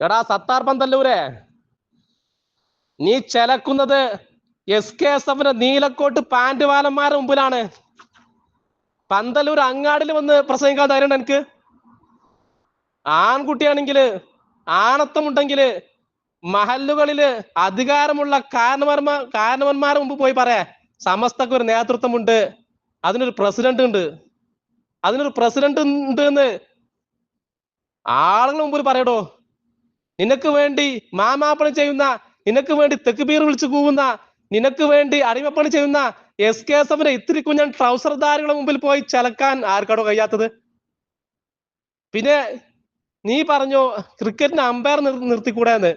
എടാ സത്താർ പന്തല്ലൂരെ, നീ ചെലക്കുന്നത് SKSF നീലക്കോട്ട് pant വാലന്മാരുടെ മുമ്പിലാണ്. പന്തല്ലൂർ അങ്ങാടിൽ വന്ന് പ്രസംഗിക്കാൻ ധൈര്യം എനിക്ക്? ആൺകുട്ടിയാണെങ്കില് ആണത്തമുണ്ടെങ്കില് മഹല്ലുകളില് അധികാരമുള്ള കാരണവന്മാരുടെ മുമ്പ് പോയി പറയാ സമസ്തക്ക് ഒരു നേതൃത്വമുണ്ട്, അതിനൊരു പ്രസിഡന്റ് ഉണ്ട് എന്ന് ആളുകൾ മുമ്പിൽ പറയടോ. നിനക്ക് വേണ്ടി മാമാപ്പണി ചെയ്യുന്ന, നിനക്ക് വേണ്ടി തെക്കുബീർ വിളിച്ചു കൂവുന്ന, നിനക്ക് വേണ്ടി അടിമപ്പണി ചെയ്യുന്ന SKSF ഇത്തിരി കുഞ്ഞൻ ട്രൗസർധാരികളുടെ മുമ്പിൽ പോയി ചലക്കാൻ ആർക്കാടോ കഴിയാത്തത്? പിന്നെ നീ പറഞ്ഞു ക്രിക്കറ്റിന് അമ്പയർ നിർത്തിക്കൂടെ എന്ന്.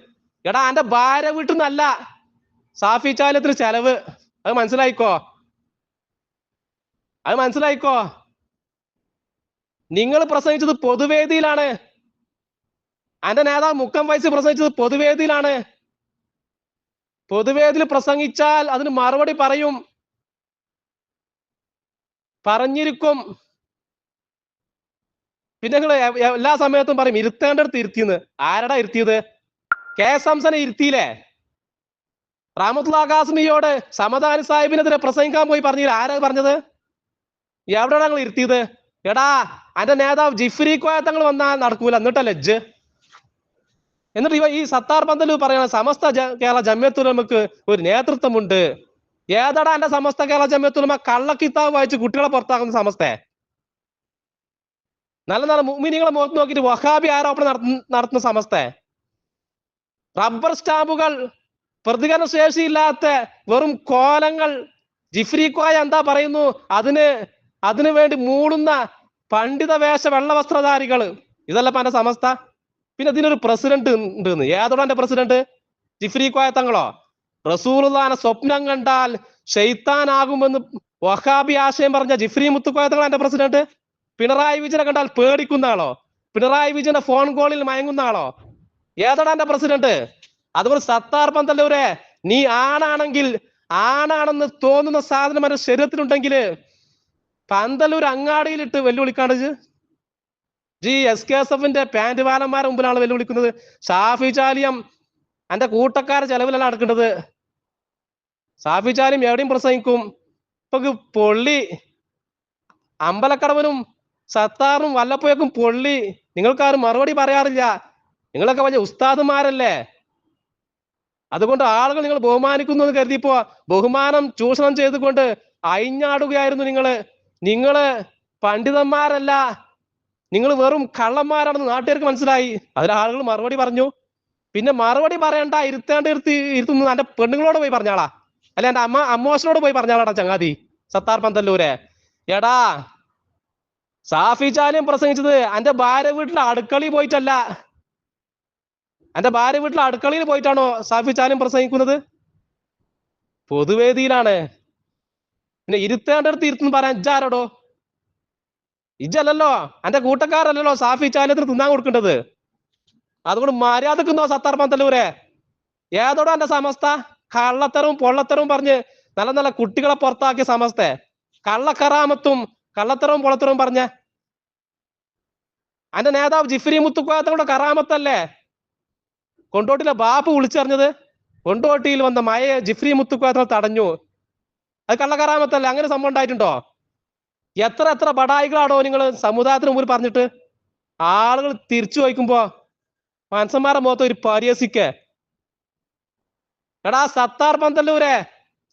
എടാ എന്റെ ഭാര്യ വീട്ടിൽ നിന്നല്ല സാഫി ചാലത്തിന് ചെലവ്, അത് മനസ്സിലായിക്കോ. നിങ്ങൾ പ്രസംഗിച്ചത് പൊതുവേദിയിലാണ്. എന്റെ നേതാവ് മുക്കം വൈസ് പ്രസംഗിച്ചത് പൊതുവേദിയിലാണ്. പൊതുവേദിയിൽ പ്രസംഗിച്ചാൽ അതിന് മറുപടി പറഞ്ഞിരിക്കും. പിന്നെ നിങ്ങൾ എല്ലാ സമയത്തും പറയും ഇരുത്തേണ്ടടുത്ത് ഇരുത്തിയെന്ന്. ആരടാ ഇരുത്തിയത്? KS ഹംസനെ ഇരുത്തിയില്ലേ? റഹ്മത്തുള്ളാഹി ഖാസിമിയോട് സമദാനി സാഹിബിനെതിരെ പ്രസംഗിക്കാൻ പോയി പറഞ്ഞില്ല, ആരാ പറഞ്ഞത്? എവിടെയാണ് ഞങ്ങൾ ഇരുത്തിയത്? എടാ എന്റെ നേതാവ് ജിഫ്രി കോയ തങ്ങൾ വന്നാൽ നടക്കൂല, എന്നിട്ടല്ലേ എന്നിട്ട് ഈ സത്താർ പന്തല്ലൂർ പറയണ സമസ്ത കേരള ജമിയത്തുൽ ഉലമക്ക് ഒരു നേതൃത്വമുണ്ട്. ഏതാടാ എന്റെ സമസ്ത കേരള ജമിയത്തുൽ ഉലമ കള്ളക്കിതാബ് വായിച്ച് കുട്ടികളെ പുറത്താക്കുന്ന സമസ്തേ? നല്ല നല്ല മുഅ്മിനീങ്ങളെ മുഖത്ത് നോക്കിയിട്ട് വഹാബി ആരോപണം നടത്തുന്ന സമസ്തേ? റബ്ബർ സ്റ്റാമ്പുകൾ, പ്രതികരണ ശേഷിയില്ലാത്ത വെറും കോലങ്ങൾ. ജിഫ്രി കോയ എന്താ പറയുന്നു? അതിനു വേണ്ടി മൂടുന്ന പണ്ഡിത വേഷ വെള്ളവസ്ത്രധാരികൾ. ഇതല്ല എന്റെ സമസ്ത. പിന്നെ ഇതിനൊരു പ്രസിഡന്റ് ഉണ്ട്. ഏതോടെ എന്റെ പ്രസിഡന്റ്? ജിഫ്രി കോയ തങ്ങളോ? റസൂലുള്ളാഹിനെ സ്വപ്നം കണ്ടാൽ ഷെയ്ത്താനാകുമെന്ന് വഹാബി ആശയം പറഞ്ഞ ജിഫ്രി മുത്തുക്കോയ തങ്ങൾ എന്റെ പ്രസിഡന്റ്? പിണറായി വിജയനെ കണ്ടാൽ പേടിക്കുന്ന ആളോ? പിണറായി വിജയന്റെ ഫോൺ കോളിൽ മയങ്ങുന്ന ആളോ? ഏതോടെ എന്റെ പ്രസിഡന്റ്? അതുപോലെ സത്താർ പന്തല്ലൂരെ, നീ ആണാണെങ്കിൽ ആണാണെന്ന് തോന്നുന്ന സാധനം എന്റെ ശരീരത്തിലുണ്ടെങ്കിൽ പന്തല്ലൂർ അങ്ങാടിയിലിട്ട് വെല്ലുവിളിക്കാണ്ട് SKSF പാന്റ് വാലന്മാരുടെ മുമ്പിലാണ് വെല്ലുവിളിക്കുന്നത്. ഷാഫി ചാലിയം എന്റെ കൂട്ടക്കാരെ ചെലവിലല്ല നടക്കേണ്ടത്. ഷാഫി ചാലിയം എവിടെയും പ്രസംഗിക്കും. ഇപ്പൊ പൊള്ളി അമ്പലക്കടവനും സത്താറിനും വല്ലപ്പോഴേക്കും പൊള്ളി. നിങ്ങൾക്കാരും മറുപടി പറയാറില്ല. നിങ്ങളൊക്കെ വലിയ ഉസ്താദുമാരല്ലേ. അതുകൊണ്ട് ആളുകൾ നിങ്ങൾ ബഹുമാനിക്കുന്നു എന്ന് കരുതിയപ്പോ ബഹുമാനം ചൂഷണം ചെയ്തുകൊണ്ട് അയിഞ്ഞാടുകയായിരുന്നു. നിങ്ങള് പണ്ഡിതന്മാരല്ല, നിങ്ങൾ വെറും കള്ളന്മാരാണെന്ന് നാട്ടുകാർക്ക് മനസ്സിലായി. അതിൽ ആളുകൾ മറുപടി പറഞ്ഞു. പിന്നെ മറുപടി പറയണ്ട, ഇരുത്തുന്നു എന്റെ പെണ്ണുങ്ങളോട് പോയി പറഞ്ഞാളാ, അല്ല എന്റെ അമ്മോശനോട് പോയി പറഞ്ഞാളാടാ ചങ്ങാതി സത്താർ പന്തല്ലൂരെ. എടാ സാഫി ചാലിയം പ്രസംഗിച്ചത് എന്റെ ഭാര്യ വീട്ടിലെ അടുക്കളയിൽ പോയിട്ടല്ല. എന്റെ ഭാര്യ വീട്ടിലെ അടുക്കളയിൽ പോയിട്ടാണോ സാഫി ചാലിയം പ്രസംഗിക്കുന്നത്? പൊതുവേദിയിലാണ്. പിന്നെ ഇരുത്തേണ്ടടുത്ത് ഇരുത്തുന്ന് പറയാൻ ഇജ്ജാരോടോ? ഇജ്ജല്ലല്ലോ, എന്റെ കൂട്ടക്കാരല്ലല്ലോ സാഫി ചാലിയത്തിന് തിന്നാൻ കൊടുക്കേണ്ടത്. അതുകൊണ്ട് മര്യാദക്കുന്നോ സത്താർ പന്തല്ലൂരെ? ഏതോടോ എന്റെ സമസ്ത? കള്ളത്തരവും പൊള്ളത്തരവും പറഞ്ഞ് നല്ല നല്ല കുട്ടികളെ പുറത്താക്കിയ സമസ്തേ? കള്ളക്കറാമത്തും കള്ളത്തരവും പൊള്ളത്തരവും പറഞ്ഞ എന്റെ നേതാവ് ജിഫ്രി മുത്തുക്കോയത്തങ്ങളുടെ കറാമത്തല്ലേ കൊണ്ടോട്ടിയിലെ ബാപ്പ് വിളിച്ചറിഞ്ഞത്? കൊണ്ടോട്ടിയിൽ വന്ന മഴയെ ജിഫ്രി മുത്തുക്കോയത്തങ്ങൾ തടഞ്ഞു. അത് കള്ളക്കറാമത്തല്ലേ? അങ്ങനെ സംഭവം ഉണ്ടായിട്ടുണ്ടോ? എത്ര ബടായികളാണോ നിങ്ങൾ സമുദായത്തിന് മുമ്പിൽ പറഞ്ഞിട്ട്? ആളുകൾ തിരിച്ചു വയ്ക്കുമ്പോ മനുഷ്യന്മാരുടെ മുഖത്ത് ഒരു പരിഹസിക്കേ. എടാ സത്താർ പന്തല്ലൂരെ,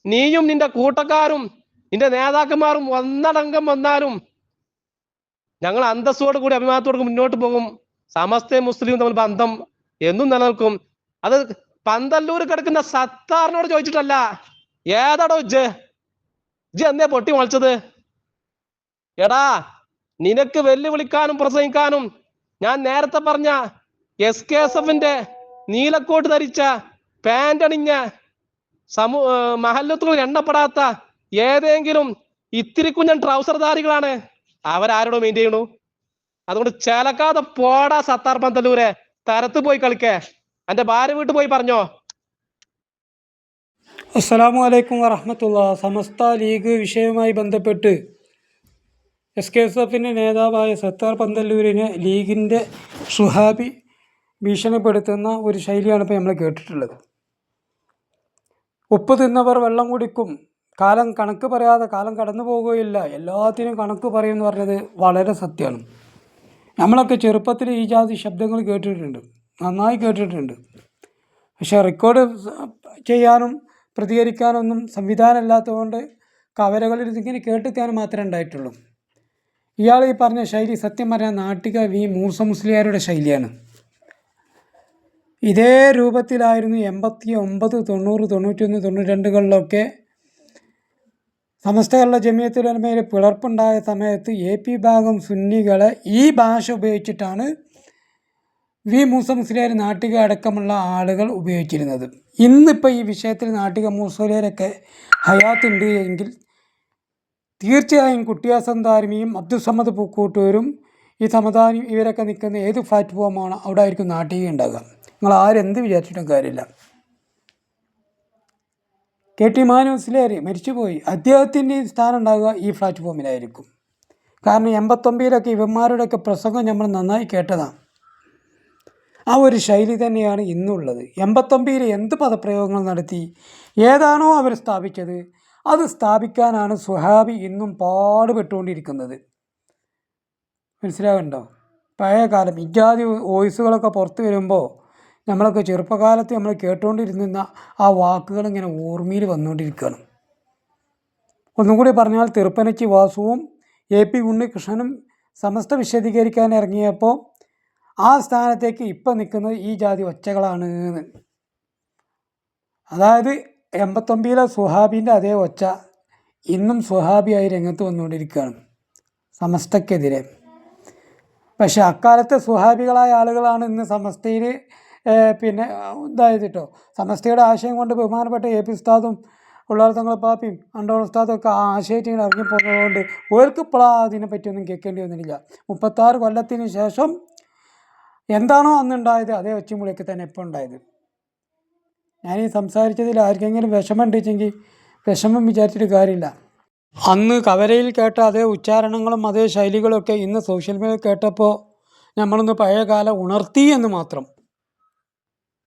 നീയും നിന്റെ കൂട്ടക്കാരും നിന്റെ നേതാക്കന്മാരും ഒന്നടങ്കം വന്നാലും ഞങ്ങൾ അന്തസ്സോട് കൂടി അഭിമാനത്തോട് മുന്നോട്ട് പോകും. സമസ്തയും മുസ്ലിം തമ്മിൽ ബന്ധം എന്നും നിലനിൽക്കും. അത് പന്തല്ലൂർ കിടക്കുന്ന സത്താറിനോട് ചോദിച്ചിട്ടല്ല. ഏതാടോ ഇജ്ജ് എന്നേ പൊട്ടി മുളച്ചത്? എടാ നിനക്ക് വെല്ലുവിളിക്കാനും പ്രസംഗിക്കാനും ഞാൻ നേരത്തെ പറഞ്ഞ SKSF നീലക്കോട്ട് ധരിച്ച പാന്റ് അണിഞ്ഞ മഹല്ലത്തുകൾ എണ്ണപ്പെടാത്ത ഏതെങ്കിലും ഇത്തിരി കുഞ്ഞൻ ട്രൗസർധാരികളാണ്. അവരാരോടോ മെയിൻ ചെയ്യണു? അതുകൊണ്ട് ചേലക്കാതെ പോടാ സത്താർ പന്തല്ലൂരെ, തരത്ത് പോയി കളിക്കേ. എന്റെ ഭാര്യ വീട്ടിൽ പോയി പറഞ്ഞോ. അസ്സലാമു അലൈക്കും വറഹ്മത്തുള്ളാഹി. സമസ്ത ലീഗ് വിഷയവുമായി ബന്ധപ്പെട്ട് SKSF നേതാവായ സത്താർ പന്തല്ലൂരിനെ ലീഗിൻ്റെ ഷുഹാബി ഭീഷണിപ്പെടുത്തുന്ന ഒരു ശൈലിയാണ് ഇപ്പോൾ നമ്മൾ കേട്ടിട്ടുള്ളത്. ഉപ്പ് തിന്നവർ വെള്ളം കുടിക്കും, കാലം കണക്ക് പറയാതെ കാലം കടന്നു പോകുകയില്ല, എല്ലാത്തിനും കണക്ക് പറയുമെന്ന് പറഞ്ഞത് വളരെ സത്യമാണ്. നമ്മളൊക്കെ ചെറുപ്പത്തിൽ ഈ ജാതി ശബ്ദങ്ങൾ കേട്ടിട്ടുണ്ട്, നന്നായി കേട്ടിട്ടുണ്ട്. പക്ഷേ റെക്കോർഡ് ചെയ്യാനും പ്രതികരിക്കാനൊന്നും സംവിധാനമില്ലാത്തതുകൊണ്ട് കവലകളിൽ ഇതിങ്ങനെ കേട്ടിരിക്കാനും മാത്രമേ ഉണ്ടായിട്ടുള്ളൂ. ഇയാൾ ഈ പറഞ്ഞ ശൈലി സത്യം പറഞ്ഞാൽ നാട്ടിക വി മൂസ മുസ്ലിയാരുടെ ശൈലിയാണ്. ഇതേ രൂപത്തിലായിരുന്നു 89, 90, 91, 92കളിലൊക്കെ സമസ്ത കേരള ജമിയത്തുൽ ഉലമയിൽ പിളർപ്പുണ്ടായ സമയത്ത് AP ഭാഗം സുന്നികളെ ഈ ഭാഷ ഉപയോഗിച്ചിട്ടാണ് വി മൂസ മുസ്ലിയാർ നാട്ടിക അടക്കമുള്ള ആളുകൾ ഉപയോഗിച്ചിരുന്നത്. ഇന്നിപ്പോൾ ഈ വിഷയത്തിൽ നാട്ടിക മുസ്ലിയാരൊക്കെ ഹയാത്തുണ്ട് എങ്കിൽ തീർച്ചയായും കുട്ടിയാസൻ ദാരിമിയും അബ്ദുസമ്മദ് പൂക്കൂട്ടൂരും ഈ സമദാനി ഇവരൊക്കെ നിൽക്കുന്ന ഏത് പ്ലാറ്റ്ഫോമാണ് അവിടെ ആയിരിക്കും നാട്ടിക ഉണ്ടാകുക. നിങ്ങൾ ആരെന്ത് വിചാരിച്ചിട്ടും കാര്യമില്ല. KT മാനു മുസ്ലിയാർ മരിച്ചുപോയി, അദ്ദേഹത്തിൻ്റെ സ്ഥാനം ഉണ്ടാകുക ഈ പ്ലാറ്റ്ഫോമിലായിരിക്കും. കാരണം 89-ലൊക്കെ ഇവന്മാരുടെയൊക്കെ പ്രസംഗം നമ്മൾ നന്നായി കേട്ടതാണ്. ആ ഒരു ശൈലി തന്നെയാണ് ഇന്നുള്ളത്. 89-ൽ എന്ത് പദപ്രയോഗങ്ങൾ നടത്തി, ഏതാണോ അവർ സ്ഥാപിച്ചത് അത് സ്ഥാപിക്കാനാണ് സ്വഹാബി ഇന്നും പാടുപെട്ടുകൊണ്ടിരിക്കുന്നത്. മനസ്സിലാവുന്നുണ്ടോ? പഴയ കാലം ഇജാതി വോയിസുകളൊക്കെ പുറത്ത് വരുമ്പോൾ നമ്മളൊക്കെ ചെറുപ്പകാലത്ത് നമ്മൾ കേട്ടുകൊണ്ടിരുന്ന ആ വാക്കുകൾ ഇങ്ങനെ ഓർമ്മയിൽ വന്നുകൊണ്ടിരിക്കുകയാണ്. ഒന്നും കൂടി പറഞ്ഞാൽ തിരുപ്പനച്ചി വാസുവും AP ഉണ്ണികൃഷ്ണനും സമസ്ത വിശദീകരിക്കാൻ ഇറങ്ങിയപ്പോൾ ആ സ്ഥാനത്തേക്ക് ഇപ്പം നിൽക്കുന്നത് ഈ ജാതി ഒച്ചകളാണ്. അതായത് 89-ലെ സുഹാബിൻ്റെ അതേ ഒച്ച ഇന്നും സുഹാബിയായി രംഗത്ത് വന്നുകൊണ്ടിരിക്കുകയാണ് സമസ്തക്കെതിരെ. പക്ഷെ അക്കാലത്തെ സുഹാബികളായ ആളുകളാണ് ഇന്ന് സമസ്തയിൽ ഇതായത് കേട്ടോ. സമസ്തയുടെ ആശയം കൊണ്ട് ബഹുമാനപ്പെട്ട AP ഉസ്താദും ഉള്ളാൾ തങ്ങൾ പാപ്പിയും അണ്ടോൾ ഉസ്താദും ഒക്കെ ആ ആശയത്തിൽ ഇങ്ങനെ ഇറങ്ങിപ്പോകുന്നതുകൊണ്ട് ഓർക്ക് ഇപ്പോഴാ അതിനെ പറ്റിയൊന്നും കേൾക്കേണ്ടി വന്നിട്ടില്ല. 36 കൊല്ലത്തിന് ശേഷം എന്താണോ അന്നുണ്ടായത് അതേ ഒച്ചമുളിയൊക്കെ തന്നെ ഇപ്പോൾ ഉണ്ടായത്. ഞാനീ സംസാരിച്ചതിൽ ആർക്കെങ്കിലും വിഷമം ഉണ്ടെങ്കിൽ വിഷമം വിചാരിച്ചിട്ട് കാര്യമില്ല. അന്ന് കവരയിൽ കേട്ട അതേ ഉച്ചാരണങ്ങളും അതേ ശൈലികളൊക്കെ ഇന്ന് സോഷ്യൽ മീഡിയ കേട്ടപ്പോൾ നമ്മളൊന്ന് പഴയ കാലം ഉണർത്തി എന്ന് മാത്രം.